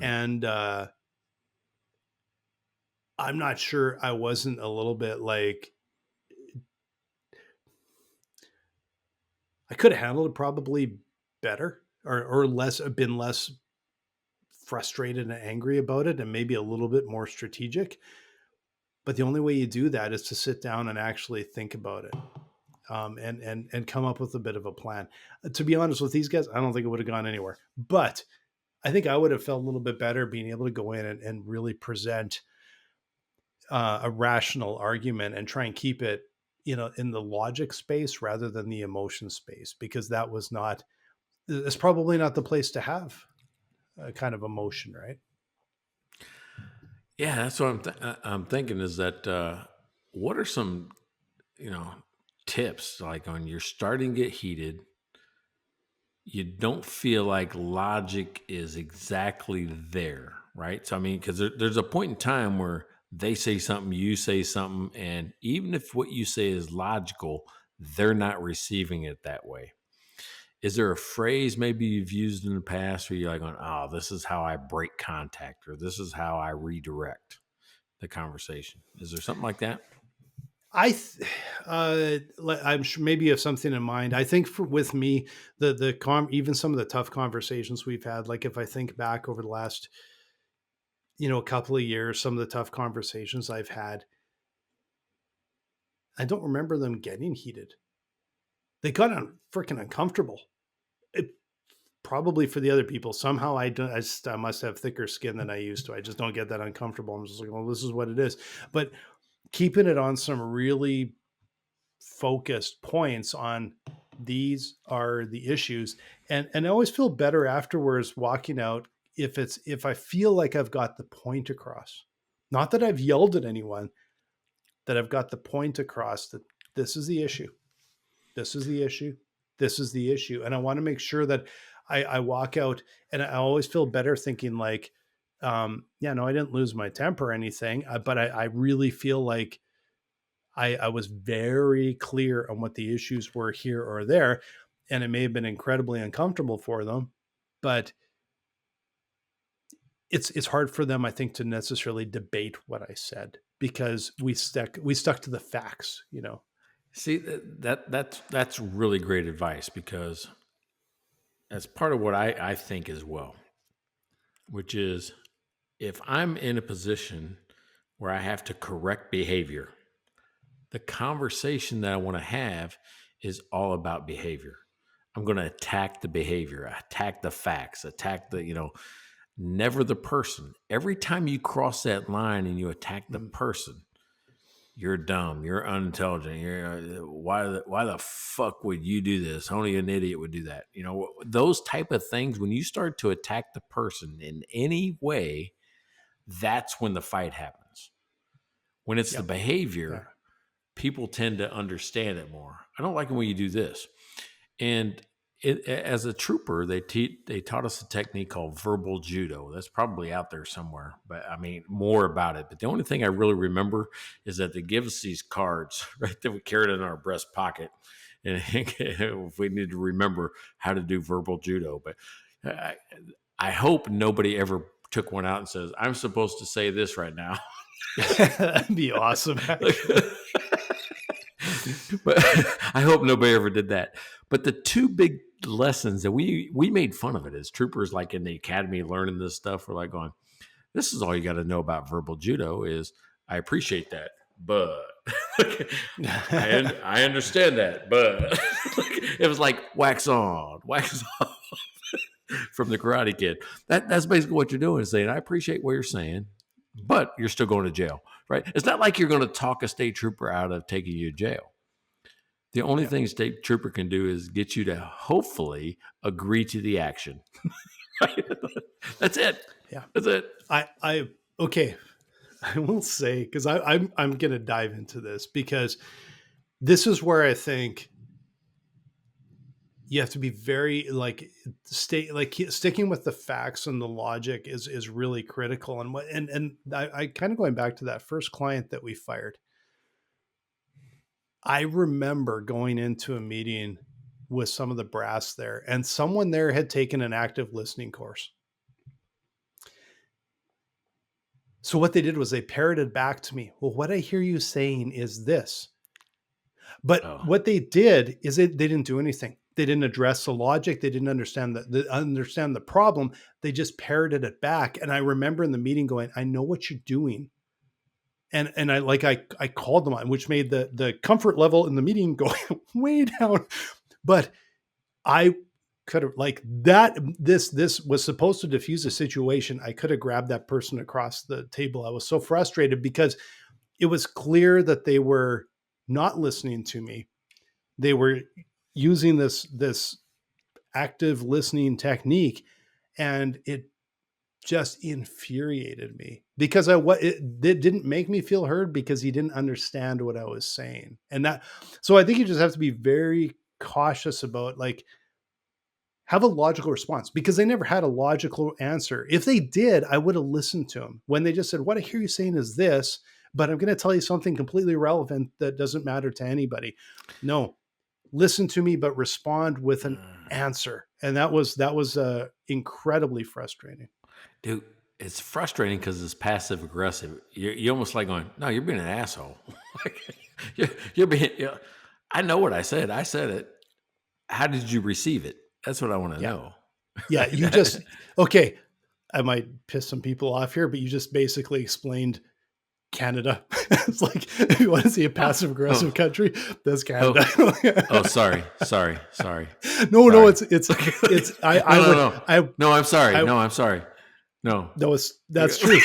And I'm not sure I wasn't a little bit like, I could have handled it probably better or been less frustrated and angry about it and maybe a little bit more strategic. But the only way you do that is to sit down and actually think about it, and come up with a bit of a plan. To be honest with these guys, I don't think it would have gone anywhere. But I think I would have felt a little bit better being able to go in and really present a rational argument and try and keep it, in the logic space rather than the emotion space, because it's probably not the place to have a kind of emotion, right? Yeah, that's what I'm thinking is that what are some, tips like on you're starting to get heated, you don't feel like logic is exactly there, right? So, I mean, because there's a point in time where they say something, you say something, and even if what you say is logical, they're not receiving it that way. Is there a phrase maybe you've used in the past where you're like, oh, this is how I break contact, or this is how I redirect the conversation? Is there something like that? I'm sure maybe you have something in mind. I think with me, even some of the tough conversations we've had, like if I think back over the last, a couple of years, some of the tough conversations I've had, I don't remember them getting heated. They got freaking uncomfortable. Probably for the other people. Somehow I must have thicker skin than I used to. I just don't get that uncomfortable. I'm just like, well, this is what it is. But keeping it on some really focused points on these are the issues. And I always feel better afterwards walking out if I feel like I've got the point across. Not that I've yelled at anyone, that I've got the point across that this is the issue. This is the issue. This is the issue. And I want to make sure that I walk out and I always feel better thinking like, I didn't lose my temper or anything, but I really feel like I was very clear on what the issues were here or there. And it may have been incredibly uncomfortable for them, but it's hard for them, I think, to necessarily debate what I said because we stuck to the facts, See, that's really great advice because that's part of what I think as well, which is if I'm in a position where I have to correct behavior, the conversation that I want to have is all about behavior. I'm going to attack the behavior, attack the facts, attack never the person. Every time you cross that line and you attack the person, you're dumb, you're unintelligent, why the fuck would you do this? Only an idiot would do that. Those type of things, when you start to attack the person in any way, that's when the fight happens. When it's the behavior, people tend to understand it more. I don't like it when you do this. And as a trooper, they taught us a technique called verbal judo. That's probably out there somewhere, but I mean more about it. But the only thing I really remember is that they give us these cards, right, that we carried in our breast pocket, and if we need to remember how to do verbal judo. But I hope nobody ever took one out and says, "I'm supposed to say this right now." That'd be awesome. But I hope nobody ever did that. But the two big lessons that we made fun of it as troopers, like in the academy learning this stuff, we're like going, this is all you got to know about verbal judo is I appreciate that, but I understand that, but it was like wax on, wax off from the Karate Kid. That's basically what you're doing is saying, I appreciate what you're saying, but you're still going to jail, right? It's not like you're going to talk a state trooper out of taking you to jail. The only thing state trooper can do is get you to hopefully agree to the action. Right? That's it. Yeah, that's it. Okay. I will say, because I'm going to dive into this because this is where I think you have to be very sticking with the facts and the logic is really critical. And I kind of going back to that first client that we fired. I remember going into a meeting with some of the brass there, and someone there had taken an active listening course. So what they did was they parroted back to me, well, what I hear you saying is this. But what they did is they didn't do anything. They didn't address the logic. They didn't understand the problem. They just parroted it back. And I remember in the meeting going, I know what you're doing. And I called them on, which made the comfort level in the meeting go way down. But I could have like that. This was supposed to diffuse a situation. I could have grabbed that person across the table. I was so frustrated because it was clear that they were not listening to me. They were using this active listening technique, and it just infuriated me because it didn't make me feel heard because he didn't understand what I was saying. So I think you just have to be very cautious about like have a logical response, because they never had a logical answer. If they did, I would have listened to them. When they just said, what I hear you saying is this, but I'm going to tell you something completely irrelevant that doesn't matter to anybody. No, listen to me, but respond with an answer. And that was incredibly frustrating. Dude, it's frustrating because it's passive aggressive. You're almost like going, no, you're being an asshole. you're being, I know what I said. I said it. How did you receive it? That's what I want to know. Yeah. You just, okay. I might piss some people off here, but you just basically explained Canada. It's like, if you want to see a passive aggressive country, that's Canada. Sorry. No, it's I'm sorry. No, that's true.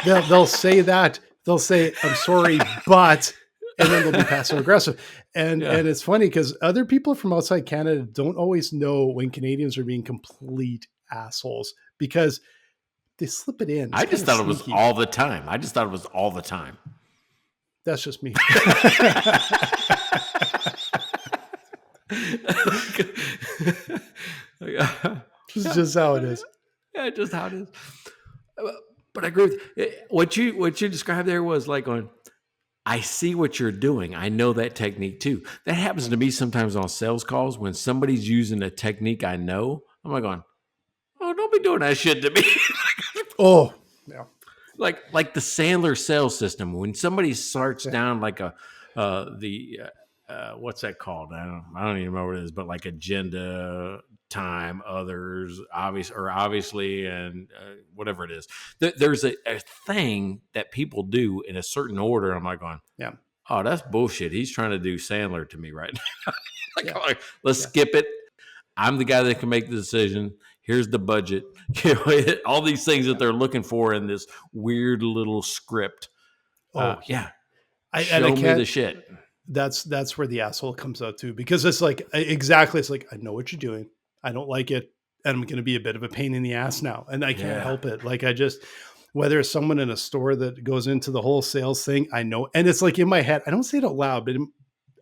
They'll say that. They'll say, I'm sorry, but, and then they'll be passive aggressive. And it's funny because other people from outside Canada don't always know when Canadians are being complete assholes because they slip it in. I just thought it was all the time. That's just me. This is just how it is. Yeah, just how it is. But I agree with what you described there was like going, I see what you're doing. I know that technique too. That happens to me sometimes on sales calls when somebody's using a technique I know. I'm like going, oh, don't be doing that shit to me. Oh, yeah. Like the Sandler sales system. When somebody starts down like what's that called? I don't even remember what it is, but like agenda, time, others, obviously, and whatever it is. There's a thing that people do in a certain order. I'm like going, yeah. Oh, that's bullshit. He's trying to do Sandler to me right now. Let's skip it. I'm the guy that can make the decision. Here's the budget. All these things that they're looking for in this weird little script. Show me the shit. That's where the asshole comes out too, because it's like, exactly. It's like, I know what you're doing. I don't like it. And I'm going to be a bit of a pain in the ass now. And I can't help it. Like whether it's someone in a store that goes into the whole sales thing, I know. And it's like in my head, I don't say it out loud, but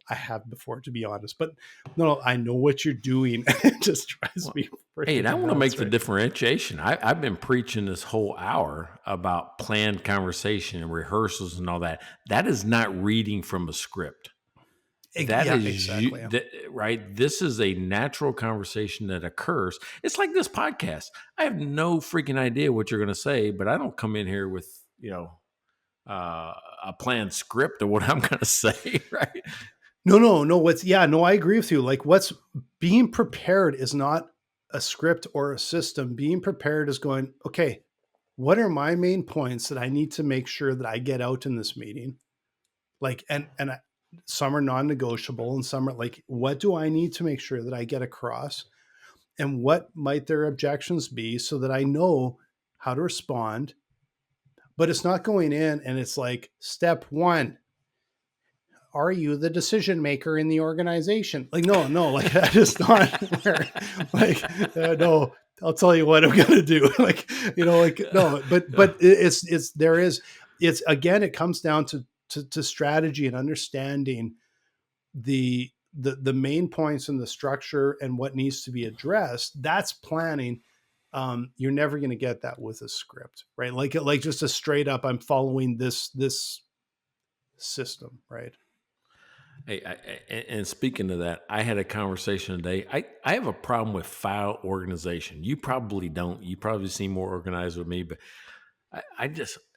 I have before, to be honest, but no, I know what you're doing. It just drives me. Hey, and I want to make the differentiation. I've been preaching this whole hour about planned conversation and rehearsals and all that. That is not reading from a script. That is exactly. Right. This is a natural conversation that occurs. It's like this podcast. I have no freaking idea what you're going to say, but I don't come in here with, a planned script of what I'm going to say. Right. No, I agree with you. Like what's being prepared is not a script or a system. Being prepared is going, okay, what are my main points that I need to make sure that I get out in this meeting? Like, and some are non-negotiable and some are like, what do I need to make sure that I get across? And what might their objections be so that I know how to respond? But it's not going in and it's like, step 1, are you the decision maker in the organization? Like, no, like that is not where, like, no, I'll tell you what I'm going to do. Like, no, but it's again, it comes down to strategy and understanding the main points in the structure and what needs to be addressed. That's planning. You're never going to get that with a script, right? Like just a straight up, I'm following this system, right? Hey, and speaking of that, I had a conversation today. I have a problem with file organization. You probably don't. You probably seem more organized with me, but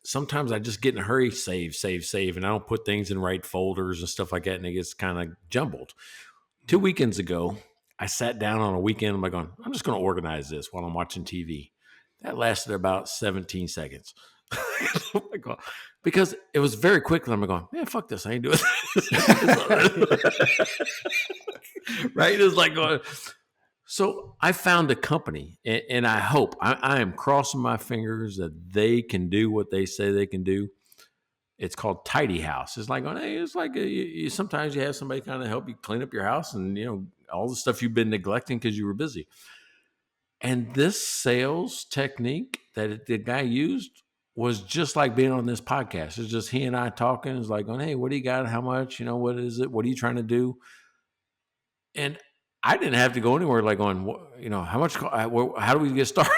sometimes I just get in a hurry, save, and I don't put things in right folders and stuff like that, and it gets kind of jumbled. 2 weekends ago, I sat down on a weekend. I'm like, going, I'm just going to organize this while I'm watching TV. That lasted about 17 seconds. Oh my God. Because it was very quick. And I'm going, man, fuck this. I ain't doing this. Right? It's like going. So I found a company, and I hope I am crossing my fingers that they can do what they say they can do. It's called Tidy House. It's like, hey, it's like sometimes you have somebody kind of help you clean up your house and, all the stuff you've been neglecting because you were busy. And this sales technique that the guy used was just like being on this podcast. It's just he and I talking. It's like, hey, what do you got? How much? What is it? What are you trying to do? And I didn't have to go anywhere like going, how much, how do we get started?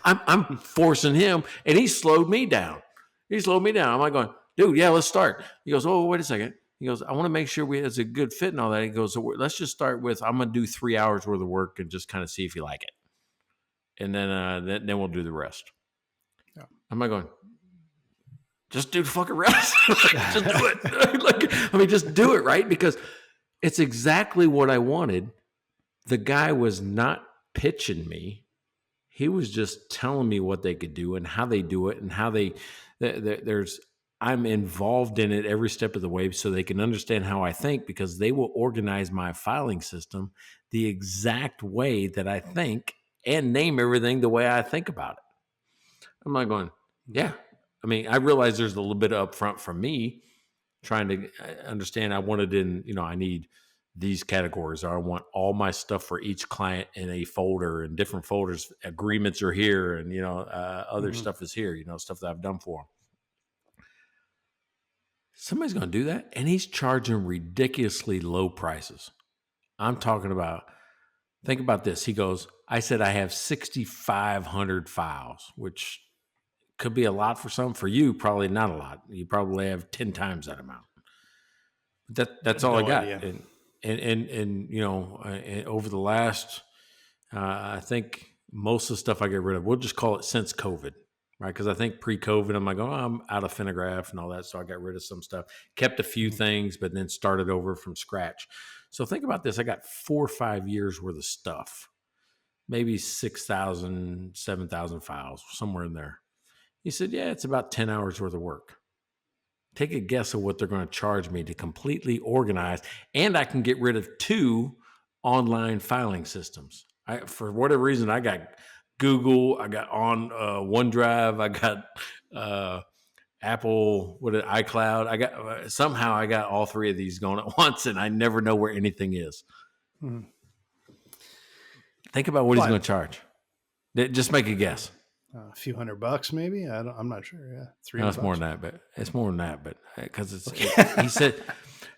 I'm forcing him, and he slowed me down. I'm like going, dude, yeah, let's start. He goes, oh, wait a second. He goes, I want to make sure it's a good fit and all that. He goes, so let's just start with, I'm going to do 3 hours worth of work and just kind of see if you like it. And then we'll do the rest. Yeah. I'm like going, just do the fucking rest. Just do it. Just do it, right? Because it's exactly what I wanted. The guy was not pitching me. He was just telling me what they could do and how they do it and how I'm involved in it every step of the way so they can understand how I think, because they will organize my filing system the exact way that I think and name everything the way I think about it. I'm like going, yeah. I realize there's a little bit up front from me trying to understand. I wanted I need these categories, or I want all my stuff for each client in a folder and different folders. Agreements are here, and other stuff is here. Stuff that I've done for them. Somebody's going to do that, and he's charging ridiculously low prices. I'm talking about. Think about this. He goes, I said I have 6,500 files, which could be a lot for some. For you, probably not a lot. You probably have 10 times that amount. That's all I got. Idea. And over the last, I think most of the stuff I get rid of, we'll just call it since COVID, right? Because I think pre-COVID, I'm like, I'm out of Finograph and all that. So I got rid of some stuff, kept a few things, but then started over from scratch. So think about this. I got 4 or 5 years worth of stuff, maybe 6,000, 7,000 files, somewhere in there. He said, yeah, it's about 10 hours worth of work. Take a guess of what they're going to charge me to completely organize. And I can get rid of 2 online filing systems. For whatever reason, I got Google, I got on OneDrive, I got Apple, iCloud. I got somehow I got all 3 of these going at once, and I never know where anything is. Think about what he's going to charge. Just make a guess. A few $100 maybe. I'm not sure. Yeah, $300. No, it's more than that. But because he says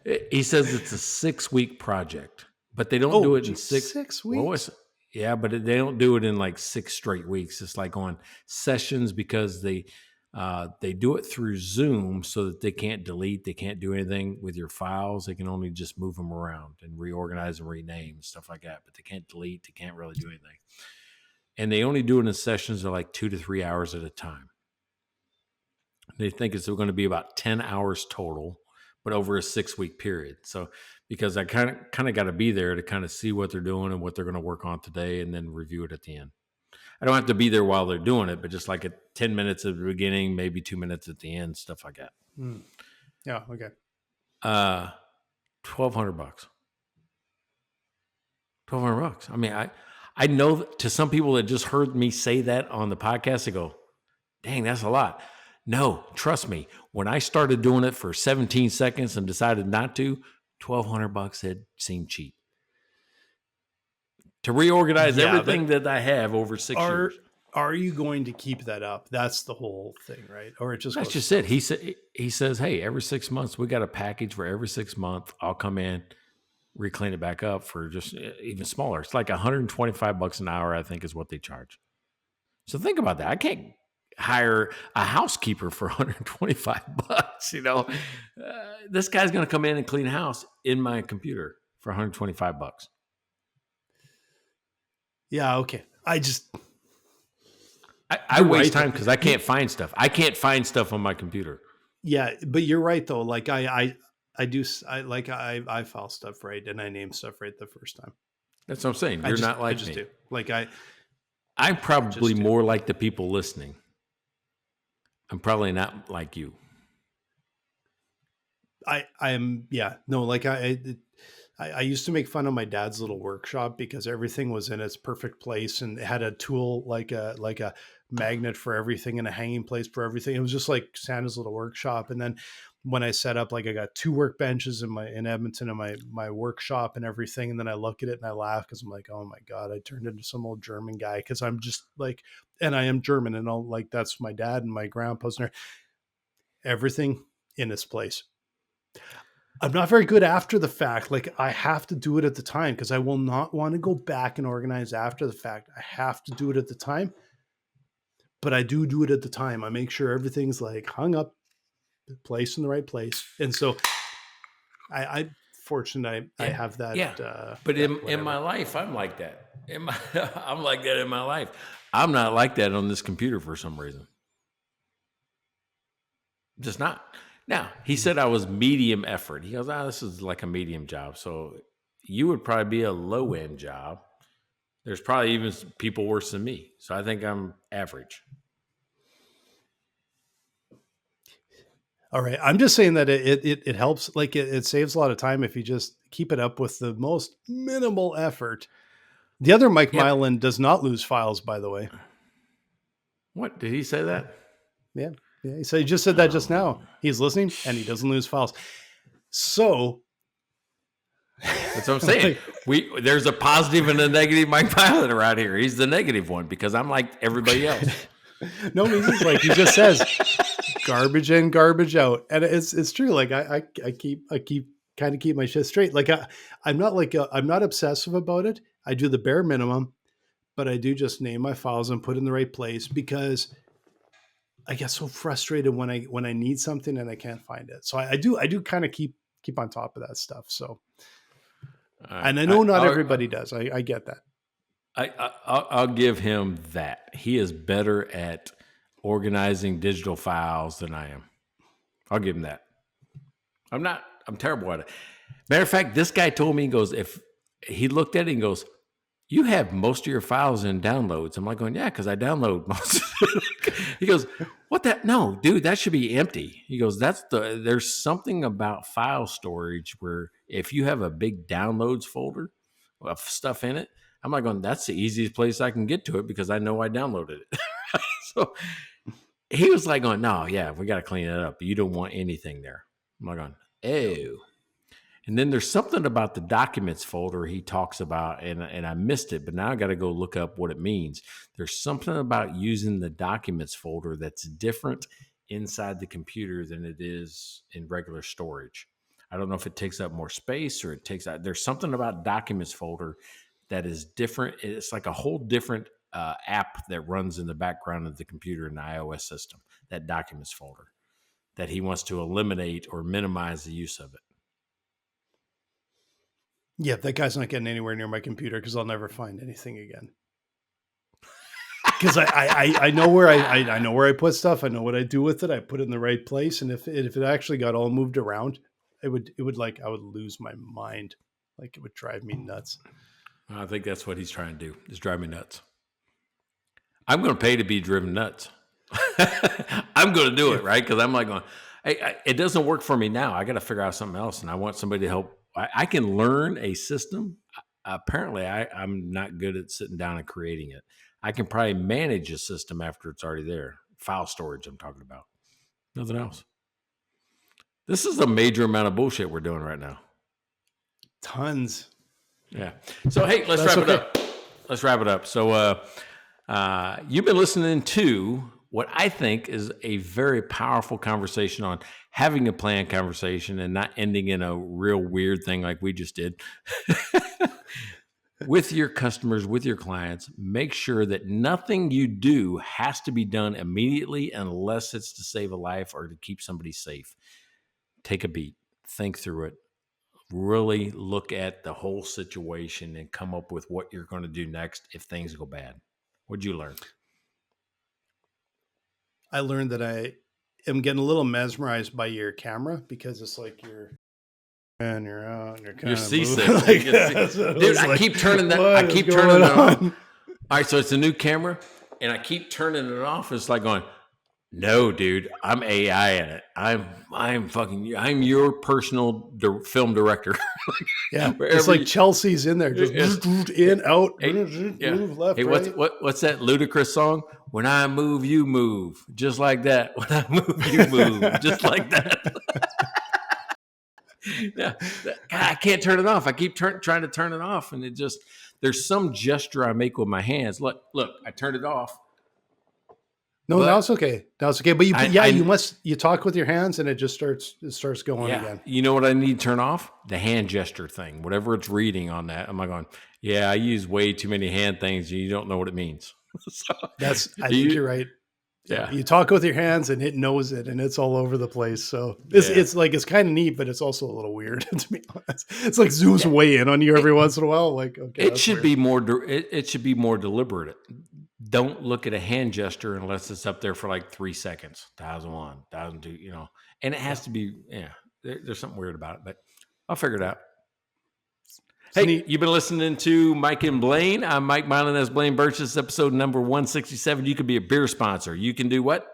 it's a 6-week project, but they don't do it in 6 weeks. Yeah, but they don't do it in like 6 straight weeks. It's like on sessions, because they do it through Zoom so that they can't delete, they can't do anything with your files. They can only just move them around and reorganize and rename and stuff like that. But they can't delete. They can't really do anything. And they only do it in sessions of like 2 to 3 hours at a time. They think it's going to be about 10 hours total, but over a 6-week period. So because I kind of got to be there to kind of see what they're doing and what they're going to work on today, and then review it at the end. I don't have to be there while they're doing it, but just like at 10 minutes at the beginning, maybe 2 minutes at the end, stuff like that. Yeah. Okay. $1,200. $1,200. I know to some people that just heard me say that on the podcast, they go, dang, that's a lot. No, trust me. When I started doing it for 17 seconds and decided not to, $1,200 had seemed cheap. To reorganize everything that I have over 6 years. Are you going to keep that up? That's the whole thing, right? Or that's just it. He says, hey, every 6 months, we got a package for every 6 months. I'll come in, reclean it back up for just even smaller. It's like $125 an hour, I think, is what they charge. So think about that. I can't hire a housekeeper for $125. This guy's going to come in and clean a house in my computer for $125. Yeah. Okay. I waste time because I can't find stuff. I can't find stuff on my computer. Yeah, but you're right though. Like I file stuff right, and I name stuff right the first time. That's what I'm saying. I You're just, not like I just me. do. Like I I'm probably just do. more like the people listening. I'm probably not like you. I am, yeah, no, like I used to make fun of my dad's little workshop because everything was in its perfect place and it had a tool like a magnet for everything and a hanging place for everything. It was just like Santa's little workshop. And then when I set up, like I got 2 workbenches in Edmonton in my workshop and everything, and then I look at it and I laugh because I'm like, oh my god, I turned into some old German guy because I'm just like, and I am German and all, like that's my dad and my grandpa's and everything in its place. I'm not very good after the fact. Like I have to do it at the time because I will not want to go back and organize after the fact. I have to do it at the time, but I do it at the time. I make sure everything's like hung up, placed in the right place. And so I fortunate I Yeah, have that. yeah. But Yeah, in my whatever. life, I'm like that. I'm like that in my life. I'm not like that on this computer for some reason. Just not. Now, he said I was medium effort. He goes, this is like a medium job. So you would probably be a low end job. There's probably even people worse than me. So I think I'm average. All right. I'm just saying that it helps. Like it saves a lot of time if you just keep it up with the most minimal effort. The other Mike Yep. Mylan does not lose files, by the way. What did he say that? Yeah. Yeah. So he just said that just now. He's listening and he doesn't lose files. So That's what I'm saying. There's a positive and a negative Mike Pilot around here. He's the negative one because I'm like everybody else. no, he's like he just says garbage in, garbage out. And it's true. Like I keep kind of keep my shit straight. Like I'm not like I'm not obsessive about it. I do the bare minimum, but I do just name my files and put in the right place because I get so frustrated when I need something and I can't find it. So I do kind of keep on top of that stuff. So and I know not everybody does. I get that. I'll give him that. He is better at organizing digital files than I am. I'll give him that. I'm terrible at it. Matter of fact, this guy told me, he goes, if he looked at it and goes, you have most of your files in downloads. I'm like going, yeah, because I download most of it. He goes, what that? No, dude, that should be empty. He goes, there's something about file storage where if you have a big downloads folder of stuff in it, I'm like going, that's the easiest place I can get to it because I know I downloaded it. So he was like going, no, yeah, we got to clean it up. You don't want anything there. I'm like going, oh. And then there's something about the documents folder he talks about, and I missed it, but now I got to go look up what it means. There's something about using the documents folder that's different inside the computer than it is in regular storage. I don't know if it takes up more space or it takes out. There's something about documents folder that is different. It's like a whole different app that runs in the background of the computer in the iOS system, that documents folder, that he wants to eliminate or minimize the use of it. Yeah, that guy's not getting anywhere near my computer because I'll never find anything again. Because I know where I know where I put stuff. I know what I do with it. I put it in the right place, and if it actually got all moved around, it would like I would lose my mind. Like it would drive me nuts. I think that's what he's trying to do, is drive me nuts. I'm going to pay to be driven nuts. I'm going to do it, right? Because I'm like going, it doesn't work for me now. I got to figure out something else, and I want somebody to help. I can learn a system. Apparently, I'm not good at sitting down and creating it. I can probably manage a system after it's already there. File storage, I'm talking about. Nothing else. This is a major amount of bullshit we're doing right now. Tons. Yeah. So, hey, let's wrap it up. Let's wrap it up. So, you've been listening to what I think is a very powerful conversation on having a planned conversation and not ending in a real weird thing like we just did. With your customers, with your clients, make sure that nothing you do has to be done immediately unless it's to save a life or to keep somebody safe. Take a beat, think through it, really look at the whole situation and come up with what you're going to do next if things go bad. What'd you learn? I learned that I am getting a little mesmerized by your camera because it's like you're and you're out, and you're kind You're of seasick. like, Dude, I keep turning that. I keep turning it on. All right, so it's a new camera, and I keep turning it off. It's like going, no, dude, I'm AI in it. I'm your personal film director. Yeah, it's like Chelsea's in there, just in, out, move left, right. What's that ludicrous song? When I move, you move, just like that. When I move, you move, just like that. Yeah, God, I can't turn it off. I keep trying to turn it off, and it just there's some gesture I make with my hands. Look, I turned it off. No, that's okay. That's okay. But you talk with your hands, and it starts going again. You know what I need to turn off? The hand gesture thing. Whatever it's reading on that. I'm like going, yeah, I use way too many hand things. You don't know what it means. So, I think you're right. Yeah. You talk with your hands and it knows it, and it's all over the place. So it's kind of neat, but it's also a little weird to be honest. It's like zooms way in on you every once in a while. Like, okay, it should be more. It should be more deliberate. Don't look at a hand gesture unless it's up there for like 3 seconds. 1001, 1002, and it has to be. Yeah, there's something weird about it, but I'll figure it out. Hey, you've been listening to Mike and Blaine. I'm Mike Milan, that's Blaine Birch. This is episode number 167. You could be a beer sponsor. You can do what?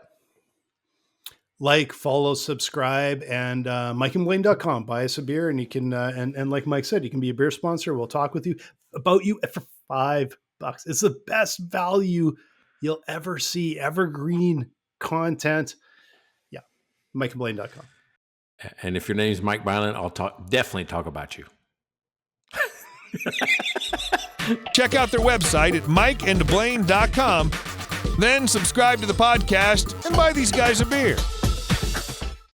Like, follow, subscribe, and mikeandblaine.com. Buy us a beer, and you can, and like Mike said, you can be a beer sponsor. We'll talk with you about you for $5. It's the best value you'll ever see. Evergreen content. Yeah, mikeandblaine.com. And if your name's Mike Milan, I'll definitely talk about you. Check out their website at mikeandblaine.com. Then subscribe to the podcast and buy these guys a beer.